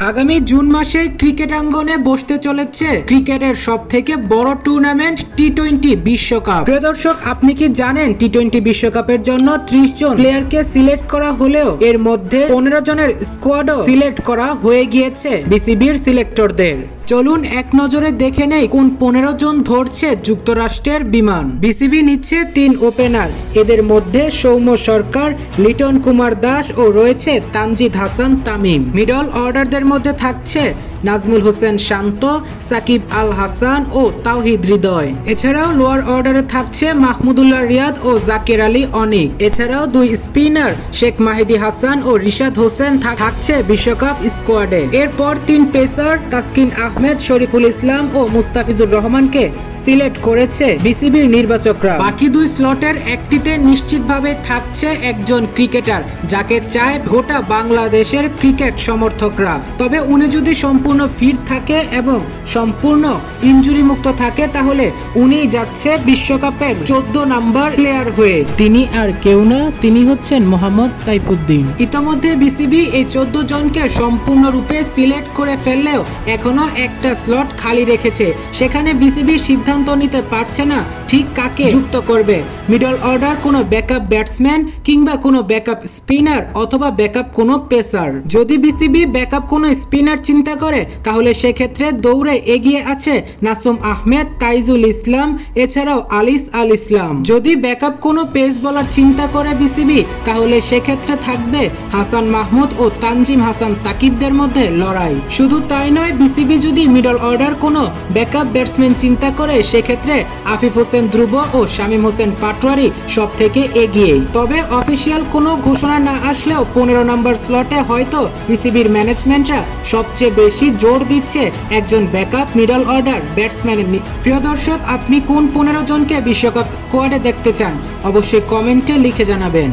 আগামী জুন মাসে ক্রিকেটাঙ্গনে বসতে চলেছে ক্রিকেটের সবথেকে বড় টুর্নামেন্ট টি-20 বিশ্বকাপ। প্রিয় দর্শক, আপনি কি জানেন টি-20 বিশ্বকাপের জন্য 30 জন প্লেয়ারকে সিলেক্ট করা হলেও এর মধ্যে 15 জনের স্কোয়াডও সিলেক্ট করা হয়ে গিয়েছে বিসিবির সিলেক্টরদের। চলুন এক নজরে দেখে নেই কোন 15 জন ধরছে যুক্তরাষ্ট্রের বিমান। বিসিবি নিচ্ছে 3 ওপেনার, এদের মধ্যে সৌম্য সরকার, লিটন কুমার দাস ও রয়েছে তানজিদ হাসান তামিম। মিডল অর্ডারদের মধ্যে থাকছে নাজমুল হোসেন শান্ত, সাকিব আল হাসান ও তাওহিদ হৃদয়। এছাড়াও লোয়ার অর্ডারে থাকছে মাহমুদুল্লাহ রিয়াদ ও জাকের আলী অনিক। এছাড়াও 2 স্পিনার শেখ মাহিদি হাসান ও রিশাদ হোসেন থাকছে বিশ্বকাপ স্কোয়াডে। এরপর 3 পেসার তাসকিন আহমেদ, শরীফুল ইসলাম ও মুস্তাফিজুর রহমানকে সিলেক্ট করেছে বিসিবির নির্বাচকরা। বাকি 2 স্লটের একটিতে নিশ্চিতভাবে থাকছে একজন ক্রিকেটার, যাকে চায় গোটা বাংলাদেশের ক্রিকেট সমর্থকরা। তবে উনি যদি সম্পূর্ণ ফিট থাকে এবং সম্পূর্ণ ইনজুরি মুক্ত থাকে, তাহলে উনি যাচ্ছে বিশ্বকাপের 14 নাম্বার প্লেয়ার হয়ে। তিনি আর কেউ না, তিনি হচ্ছেন মোহাম্মদ সাইফুদ্দিন। ইতোমধ্যে বিসিবি এই 14 জনকে সম্পূর্ণরূপে সিলেক্ট করে ফেললেও এখনো একটা স্লট খালি রেখেছে। সেখানে বিসিবি সিদ্ধান্ত নিতে পারছে না ঠিক কাকে যুক্ত করবে। মিডল অর্ডার কোনো ব্যাকআপ ব্যাটসম্যান কিংবা কোনো ব্যাকআপ স্পিনার অথবা ব্যাকআপ কোনো পেসার। যদি বিসিবি ব্যাকআপ কোনো স্পিনার চিন্তা করে, তাহলে সেক্ষেত্রে দৌড়ে এগিয়ে আছে নাসুম আহমেদ, তাইজুল ইসলাম, এছাড়াও আলিস আল ইসলাম। যদি ব্যাকআপ কোনো পেস বলার চিন্তা করে বিসিবি, তাহলে সেক্ষেত্রে থাকবে হাসান মাহমুদ ও তানজিম হাসান সাকিবদের মধ্যে লড়াই। শুধু তাই নয়, বিসিবি যদি মিডল অর্ডার কোনো ব্যাকআপ ব্যাটসম্যান চিন্তা করে, সেক্ষেত্রে আফিফ হোসেন ধ্রুব ও শামীম হোসেন পাটোয়ারি সব থেকে এগিয়ে। তবে অফিসিয়াল কোনো ঘোষণা না আসলেও 15 নম্বর স্লটে হয়তো বিসিবির ম্যানেজমেন্টরা সবচেয়ে বেশি জোর দিচ্ছে একজন ব্যাকআপ মিডল অর্ডার ব্যাটসম্যানের। প্রিয় দর্শক, আপনি কোন 15 জনকে বিশ্বকাপ স্কোয়াডে দেখতে চান? অবশ্যই কমেন্টে লিখে জানাবেন।